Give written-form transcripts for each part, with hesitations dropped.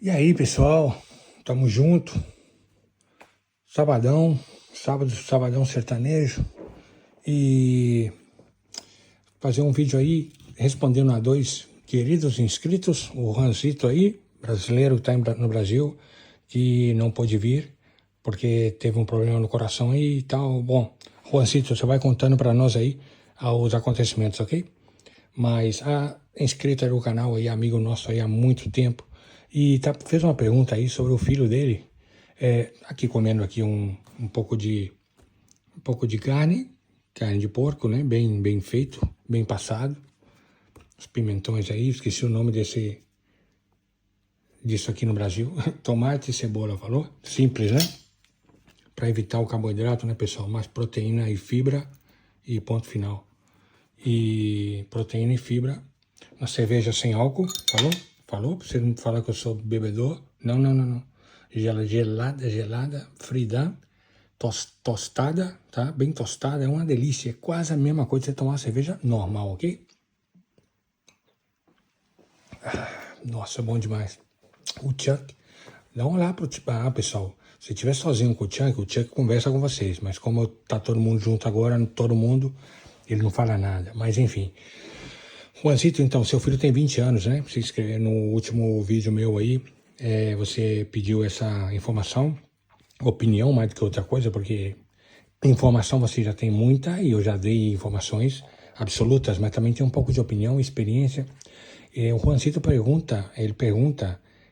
E aí, pessoal, tamo junto. Sabadão sertanejo. E fazer um vídeo aí respondendo a dois queridos inscritos, o Ranzito aí, brasileiro que tá no Brasil, que não pôde vir porque teve um problema no coração aí e tal. Bom, Juancito, você vai contando para nós aí os acontecimentos, ok? Mas a inscrito aí no canal aí, amigo nosso aí há muito tempo, e fez uma pergunta aí sobre o filho dele, aqui comendo aqui um pouco de carne de porco, né? Bem feito, bem passado. Os pimentões aí, esqueci o nome disso aqui no Brasil. Tomate e cebola, falou? Simples, né? Para evitar o carboidrato, né, pessoal? Mais proteína e fibra e ponto final. E proteína e fibra. Uma cerveja sem álcool, falou? Falou? Pra você não falar que eu sou bebedor. Não. Gelada, frida, tostada, tá? Bem tostada, é uma delícia. É quase a mesma coisa que você tomar uma cerveja normal, ok? Nossa, bom demais. O Chuck, dá um olhar pro pessoal. Se estiver sozinho com o Chuck conversa com vocês. Mas como tá todo mundo junto agora, todo mundo, ele não fala nada. Mas enfim. Juancito, então, seu filho tem 20 anos, né? Se inscrever no último vídeo meu aí, você pediu essa informação, opinião mais do que outra coisa, porque informação você já tem muita e eu já dei informações absolutas, mas também tem um pouco de opinião, experiência. O Juancito pergunta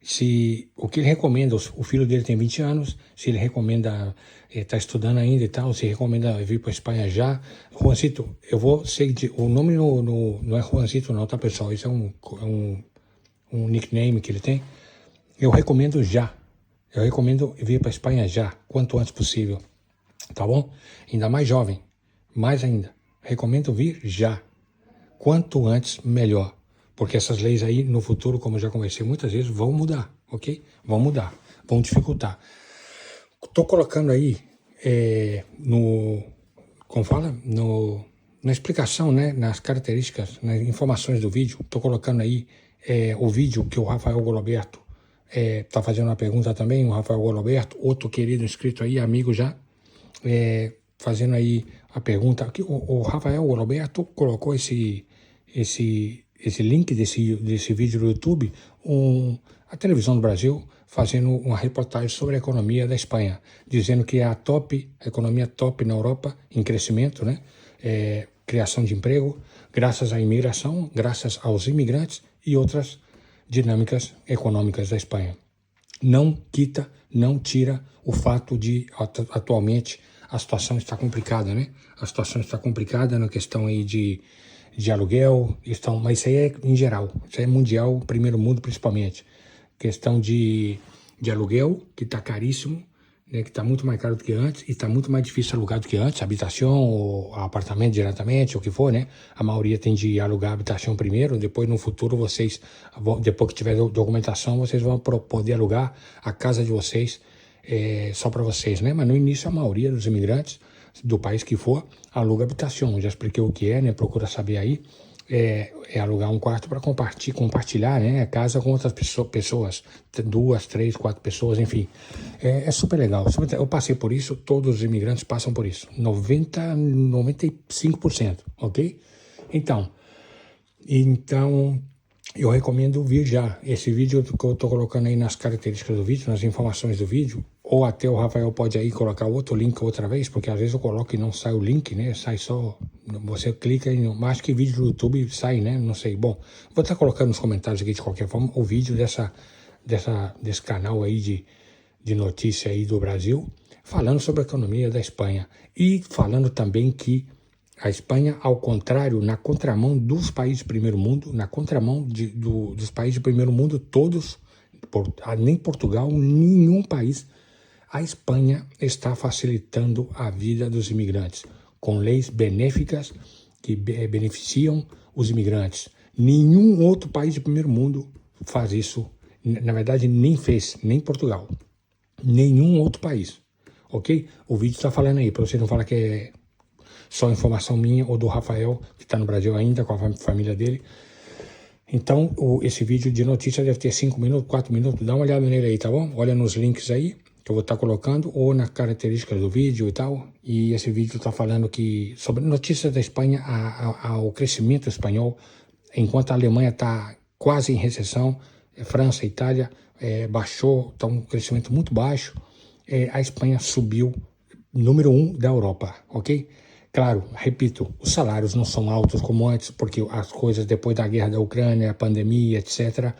se o que ele recomenda, o filho dele tem 20 anos, se ele recomenda, está estudando ainda e tal, se recomenda vir para a Espanha já. Juancito, eu vou seguir, o nome não é Juancito não, tá, pessoal? Isso é um nickname que ele tem. Eu recomendo já. Eu recomendo vir para a Espanha já, quanto antes possível, tá bom? Ainda mais jovem, mais ainda. Recomendo vir já. Quanto antes, melhor. Porque essas leis aí, no futuro, como eu já conversei muitas vezes, vão mudar, ok? Vão mudar, vão dificultar. Estou colocando aí na explicação, né? Nas características, nas informações do vídeo, estou colocando aí o vídeo que o Rafael Goloberto está fazendo uma pergunta também, o Rafael Goloberto, outro querido inscrito aí, amigo já, fazendo aí a pergunta. O Rafael Goloberto colocou esse link desse vídeo no YouTube, a televisão do Brasil fazendo uma reportagem sobre a economia da Espanha, dizendo que é a economia top na Europa, em crescimento, né? Criação de emprego, graças à imigração, graças aos imigrantes e outras dinâmicas econômicas da Espanha. Não quita, não tira o fato de, atualmente, a situação está complicada, né? A situação está complicada na questão aí de aluguel, mas isso aí é em geral, isso aí é mundial, primeiro mundo principalmente. Questão de aluguel, que está caríssimo, né, que está muito mais caro do que antes, e está muito mais difícil alugar do que antes, habitação ou apartamento diretamente, ou o que for, né? A maioria tem de alugar a habitação primeiro, depois no futuro vocês, depois que tiver documentação, vocês vão poder alugar a casa de vocês, só para vocês, né? Mas no início a maioria dos imigrantes, do país que for, aluga habitação. Já expliquei o que é, né? Procura saber aí. É alugar um quarto para compartilhar, né? A casa com outras pessoas, 2, 3, 4 pessoas, enfim. É super legal. Eu passei por isso, todos os imigrantes passam por isso. 95%, ok? Então, eu recomendo vir já. Esse vídeo que eu estou colocando aí nas características do vídeo, nas informações do vídeo, ou até o Rafael pode aí colocar outro link outra vez, porque às vezes eu coloco e não sai o link, né? Sai só, você clica e não, acho que vídeo do YouTube sai, né? Não sei. Bom, vou estar colocando nos comentários aqui de qualquer forma o vídeo desse canal aí de notícia aí do Brasil, falando sobre a economia da Espanha e falando também que a Espanha, ao contrário, na contramão dos países do primeiro mundo, na contramão dos países do primeiro mundo, todos, nem Portugal, nenhum país, a Espanha está facilitando a vida dos imigrantes, com leis benéficas que beneficiam os imigrantes. Nenhum outro país do primeiro mundo faz isso, na verdade nem fez, nem Portugal, nenhum outro país, ok? O vídeo está falando aí, para você não falar que é só informação minha ou do Rafael, que está no Brasil ainda, com a família dele. Então, esse vídeo de notícia deve ter 5 minutos, 4 minutos. Dá uma olhada nele aí, tá bom? Olha nos links aí, que eu vou estar colocando, ou nas características do vídeo e tal. E esse vídeo está falando sobre notícias da Espanha, o crescimento espanhol, enquanto a Alemanha está quase em recessão, França, Itália baixou, está um crescimento muito baixo. A Espanha subiu, número 1 da Europa, ok? Claro, repito, os salários não são altos como antes, porque as coisas depois da guerra da Ucrânia, a pandemia, etc.,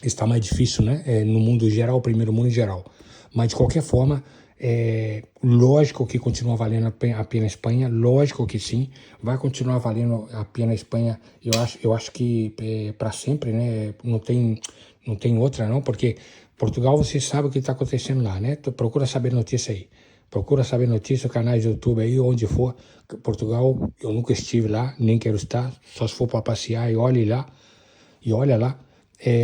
está mais difícil, né? No mundo geral, primeiro mundo em geral. Mas, de qualquer forma, lógico que continua valendo a pena a Espanha, lógico que sim, vai continuar valendo a pena a Espanha, eu acho que para sempre, né? Não tem outra não, porque Portugal, você sabe o que está acontecendo lá, né? Procura saber notícia aí. Procura saber notícia, canais do YouTube aí, onde for. Portugal, eu nunca estive lá, nem quero estar, só se for para passear e olha lá.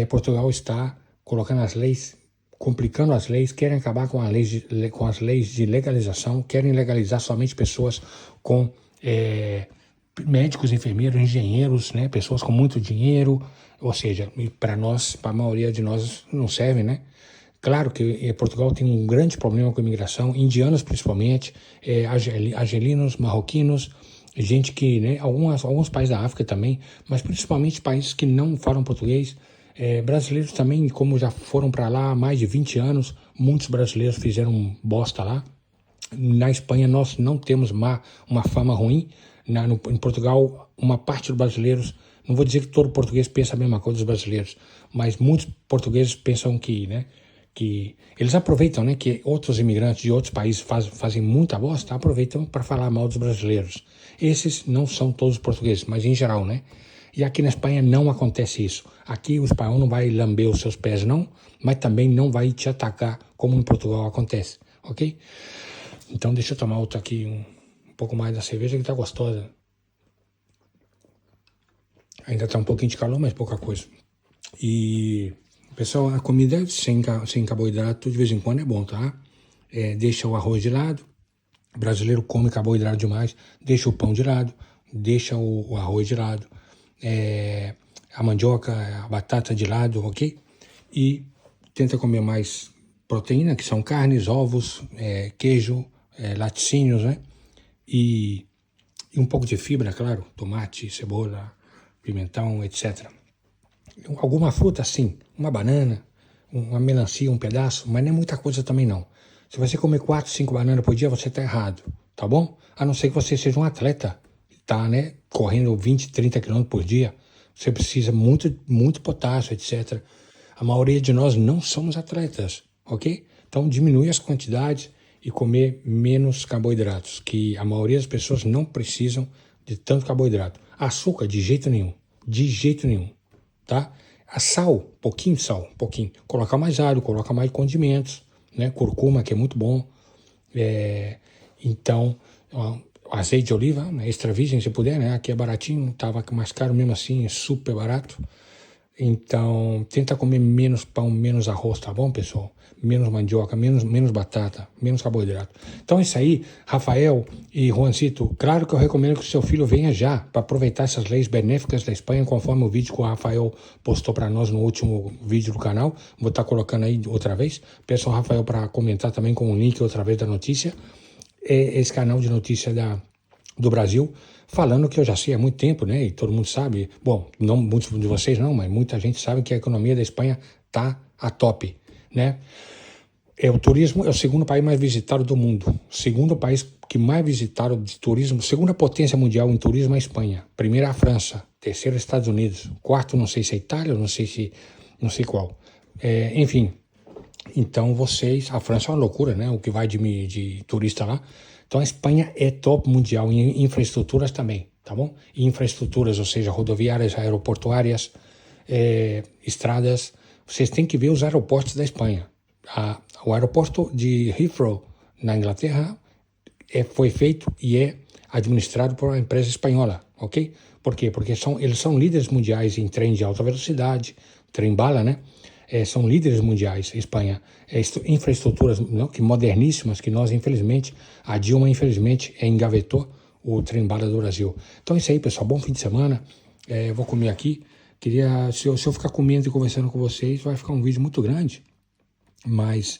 Portugal está colocando as leis, complicando as leis, querem acabar com as leis de legalização, querem legalizar somente pessoas com médicos, enfermeiros, engenheiros, né? Pessoas com muito dinheiro, ou seja, para nós, para a maioria de nós, não serve, né? Claro que Portugal tem um grande problema com a imigração, indianos principalmente, argelinos, marroquinos, gente que, né, alguns países da África também, mas principalmente países que não falam português, brasileiros também, como já foram para lá há mais de 20 anos, muitos brasileiros fizeram bosta lá. Na Espanha nós não temos uma fama ruim, em Portugal uma parte dos brasileiros, não vou dizer que todo português pensa a mesma coisa dos brasileiros, mas muitos portugueses pensam que eles aproveitam, né, que outros imigrantes de outros países fazem muita bosta, aproveitam para falar mal dos brasileiros. Esses não são todos portugueses, mas em geral, né? E aqui na Espanha não acontece isso. Aqui o espanhol não vai lamber os seus pés, não, mas também não vai te atacar como em Portugal acontece, ok? Então deixa eu tomar outro aqui, um pouco mais da cerveja que tá gostosa. Ainda tá um pouquinho de calor, mas pouca coisa. E... pessoal, a comida sem carboidrato de vez em quando é bom, tá? Deixa o arroz de lado, o brasileiro come carboidrato demais, deixa o pão de lado, deixa o arroz de lado, a mandioca, a batata de lado, ok? E tenta comer mais proteína, que são carnes, ovos, queijo, laticínios, né? E um pouco de fibra, claro, tomate, cebola, pimentão, etc. Alguma fruta, sim, uma banana, uma melancia, um pedaço, mas não é muita coisa também não. Se você comer 4, 5 bananas por dia, você está errado, tá bom? A não ser que você seja um atleta, tá, né, correndo 20, 30 quilômetros por dia, você precisa muito potássio, etc. A maioria de nós não somos atletas, ok? Então diminui as quantidades e comer menos carboidratos, que a maioria das pessoas não precisam de tanto carboidrato. Açúcar, de jeito nenhum, tá? A sal, pouquinho de sal, pouquinho. Coloca mais alho, coloca mais condimentos, né? Curcuma, que é muito bom. Então, azeite de oliva, né? Extra virgem, se puder, né? Aqui é baratinho, tava mais caro mesmo assim, é super barato. Então, tenta comer menos pão, menos arroz, tá bom, pessoal? Menos mandioca, menos batata, menos carboidrato. Então, isso aí, Rafael e Juancito, claro que eu recomendo que o seu filho venha já para aproveitar essas leis benéficas da Espanha, conforme o vídeo que o Rafael postou para nós no último vídeo do canal. Vou estar colocando aí outra vez. Peço ao Rafael para comentar também com o link outra vez da notícia. Esse canal de notícia do Brasil, falando que eu já sei há muito tempo, né? E todo mundo sabe, bom, não muitos de vocês não, mas muita gente sabe que a economia da Espanha tá a top, né? O turismo é o segundo país mais visitado do mundo. Segundo país que mais visitado de turismo, segunda potência mundial em turismo é a Espanha. Primeiro a França, terceiro Estados Unidos, quarto não sei se é Itália, não sei qual. Enfim, então a França é uma loucura, né? O que vai de turista lá. Então a Espanha é top mundial em infraestruturas também, tá bom? Infraestruturas, ou seja, rodoviárias, aeroportuárias, estradas. Vocês têm que ver os aeroportos da Espanha. O aeroporto de Heathrow, na Inglaterra, foi feito e é administrado por uma empresa espanhola, ok? Por quê? Porque eles são líderes mundiais em trem de alta velocidade, trem-bala, né? São líderes mundiais, Espanha. Infraestruturas que moderníssimas, que nós, infelizmente, a Dilma, infelizmente, engavetou o trem-bala do Brasil. Então é isso aí, pessoal. Bom fim de semana. Eu vou comer aqui. Se eu ficar comendo e conversando com vocês, vai ficar um vídeo muito grande. Mas,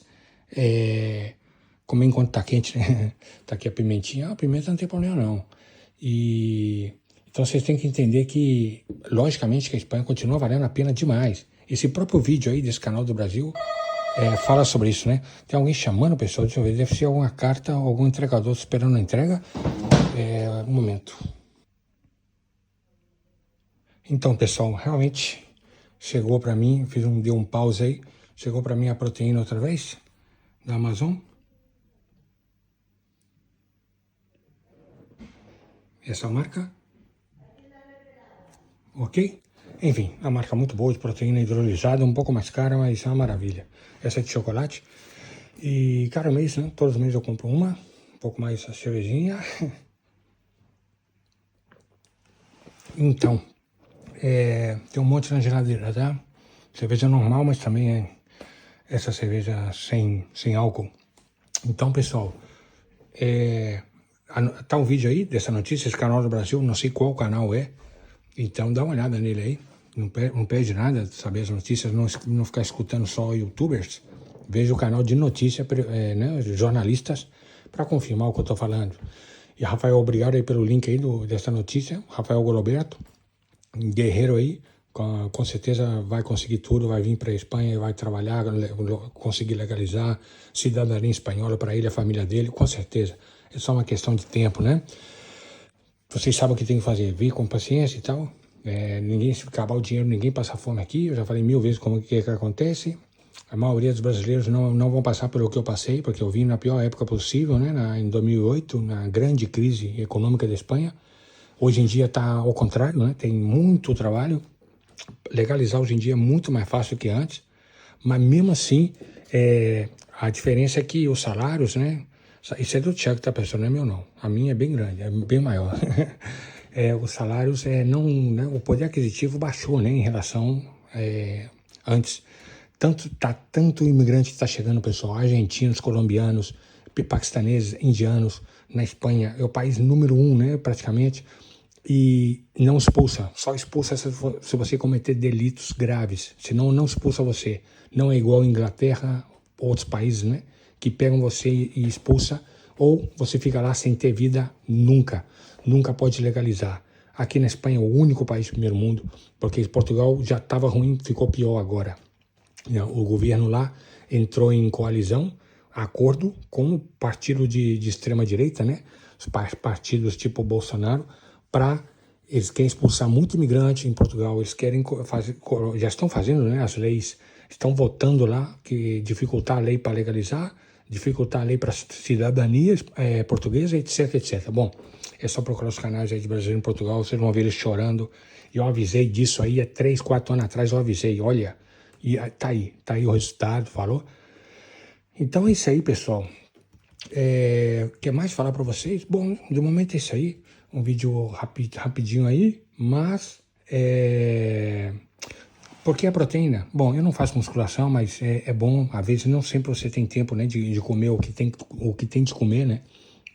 comer enquanto tá quente, né? Tá aqui a pimentinha. A pimenta não tem problema, não. Então vocês têm que entender que, logicamente, que a Espanha continua valendo a pena demais. Esse próprio vídeo aí desse canal do Brasil fala sobre isso, né? Tem alguém chamando, pessoal? Deixa eu ver. Deve ser alguma carta, algum entregador esperando a entrega. Um momento. Então, pessoal, realmente chegou para mim, dei um pause aí, chegou para mim a proteína outra vez, da Amazon. Essa marca. Ok? Enfim, a marca muito boa de proteína hidrolisada, um pouco mais cara, mas é uma maravilha. Essa é de chocolate. E cada mês, né? Todos os meses eu compro uma, um pouco mais a cervejinha. Então, tem um monte na geladeira, tá? Cerveja normal, mas também essa cerveja sem álcool. Então, pessoal, tá um vídeo aí dessa notícia, esse canal do Brasil, não sei qual canal é. Então dá uma olhada nele aí, não perde nada saber as notícias, não ficar escutando só youtubers. Veja o canal de notícia, né, jornalistas, para confirmar o que eu estou falando. E Rafael, obrigado aí pelo link aí dessa notícia, Rafael Goloberto, guerreiro aí, com certeza vai conseguir tudo, vai vir para a Espanha, vai trabalhar, conseguir legalizar cidadania espanhola para ele e a família dele, com certeza. É só uma questão de tempo, né? Vocês sabem o que tem que fazer, vir com paciência e tal. Ninguém, se acabar o dinheiro, ninguém passa fome aqui. Eu já falei 1000 vezes como que acontece. A maioria dos brasileiros não vão passar pelo que eu passei, porque eu vim na pior época possível, né? Em 2008, na grande crise econômica da Espanha. Hoje em dia está ao contrário, né? Tem muito trabalho. Legalizar hoje em dia é muito mais fácil que antes. Mas mesmo assim, a diferença é que os salários, né? Isso é do Thiago, tá, pessoal? Não é meu, não. A minha é bem grande, é bem maior. Os salários, né, o poder aquisitivo baixou, né, em relação antes. Tanto imigrante está chegando, pessoal, argentinos, colombianos, paquistaneses, indianos, na Espanha, é o país número 1, né, praticamente, e não expulsa, só expulsa se você cometer delitos graves, senão não expulsa você. Não é igual a Inglaterra, outros países, né, que pegam você e expulsa, ou você fica lá sem ter vida nunca pode legalizar. Aqui na Espanha é o único país do primeiro mundo, porque Portugal já estava ruim, ficou pior agora. O governo lá entrou em coalizão, acordo com o partido de extrema-direita, né? Os partidos tipo Bolsonaro, eles querem expulsar muito imigrante em Portugal, eles querem fazer, já estão fazendo, né, as leis, estão votando lá, que dificultar a lei para legalizar, dificultar a lei para cidadania portuguesa, etc, etc. Bom, é só procurar os canais aí de brasileiro em Portugal, vocês vão ver eles chorando. E eu avisei disso aí há 3, 4 anos atrás, eu avisei, olha, e tá aí o resultado, falou? Então é isso aí, pessoal. Quer mais falar para vocês? Bom, de momento é isso aí, um vídeo rapidinho aí, mas porque a proteína, bom, eu não faço musculação, mas é bom, às vezes não sempre você tem tempo, né, de comer o que tem de comer, né,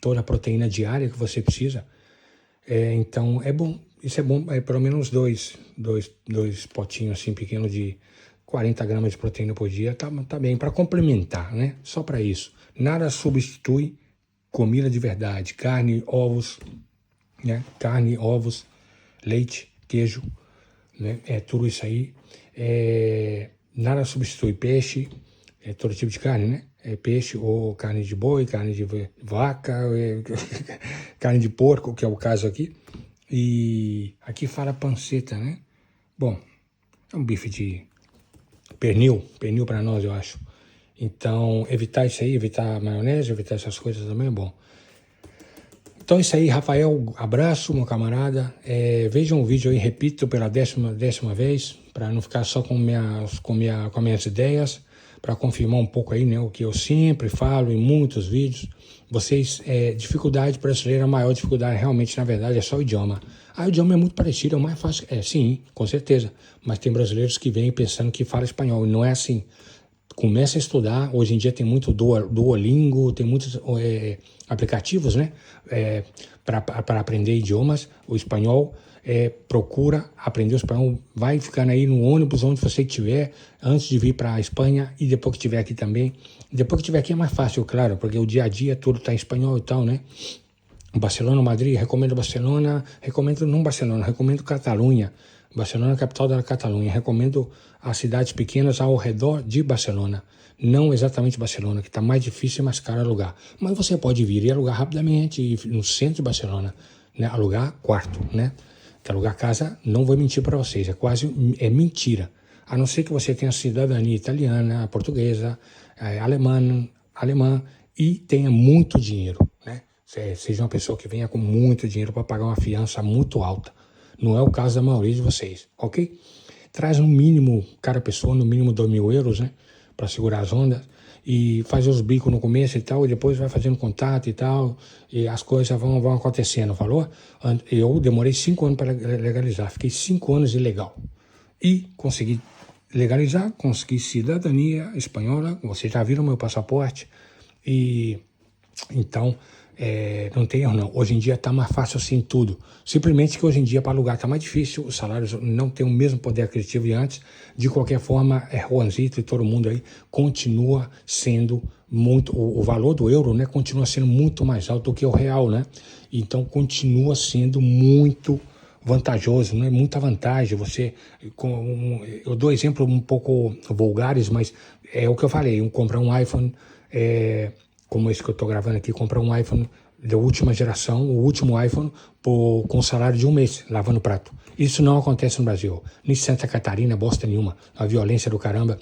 toda a proteína diária que você precisa. Então é bom, isso é bom, pelo menos dois potinhos assim pequenos de 40 gramas de proteína por dia, tá bem, para complementar, né, só para isso. Nada substitui comida de verdade, carne, ovos, né, leite, queijo, né, tudo isso aí. Nada substitui peixe, todo tipo de carne, né? Peixe ou carne de boi, carne de vaca, carne de porco, que é o caso aqui. E aqui fala panceta, né? Bom, é um bife de pernil para nós, eu acho. Então, evitar isso aí, evitar maionese, evitar essas coisas também é bom. Então é isso aí, Rafael, abraço, meu camarada. Vejam o vídeo aí, repito pela décima vez, para não ficar só com minhas ideias, para confirmar um pouco aí, né, o que eu sempre falo em muitos vídeos. Vocês, dificuldade brasileira, a maior dificuldade realmente, na verdade, é só o idioma. O idioma é muito parecido, é o mais fácil. Sim, com certeza. Mas tem brasileiros que vêm pensando que fala espanhol, e não é assim. Começa a estudar. Hoje em dia tem muito Duolingo, tem muitos aplicativos, né? Para aprender idiomas. O espanhol, procura aprender o espanhol. Vai ficando aí no ônibus, onde você estiver, antes de vir para a Espanha e depois que estiver aqui também. Depois que estiver aqui é mais fácil, claro, porque o dia a dia tudo está em espanhol e tal, né? Barcelona, Madrid, recomendo Barcelona, recomendo Catalunha. Barcelona é a capital da Catalunha. Recomendo as cidades pequenas ao redor de Barcelona. Não exatamente Barcelona, que está mais difícil e mais caro alugar. Mas você pode vir e alugar rapidamente no centro de Barcelona, né? Alugar quarto, né? Que alugar casa, não vou mentir para vocês, é mentira. A não ser que você tenha cidadania italiana, portuguesa, alemã e tenha muito dinheiro, né? Seja uma pessoa que venha com muito dinheiro para pagar uma fiança muito alta. Não é o caso da maioria de vocês, ok? Traz no mínimo, cada pessoa, no mínimo 2.000 euros, né? Para segurar as ondas. E faz os bicos no começo e tal, e depois vai fazendo contato e tal, e as coisas vão acontecendo, falou? Eu demorei 5 anos para legalizar, fiquei 5 anos ilegal. E consegui legalizar, consegui cidadania espanhola, vocês já viram meu passaporte, e então não tem erro não. Hoje em dia está mais fácil assim tudo. Simplesmente que hoje em dia para alugar está mais difícil, os salários não têm o mesmo poder aquisitivo de antes. De qualquer forma, Juanzito e todo mundo aí continua sendo muito, o valor do euro, né, continua sendo muito mais alto do que o real, né? Então continua sendo muito vantajoso, né? Muita vantagem. Eu dou exemplos um pouco vulgares, mas é o que eu falei, comprar um iPhone, como esse que eu estou gravando aqui, comprar um iPhone da última geração, o último iPhone, com o salário de um mês, lavando prato. Isso não acontece no Brasil. Nem Santa Catarina, bosta nenhuma. A violência do caramba.